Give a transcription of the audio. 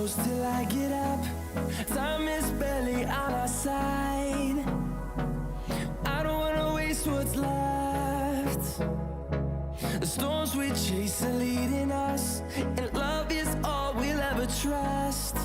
close till I get up. Time is barely on our side. I don't wanna waste what's left. The storms we chase are leading us, and love is all we'll ever trust.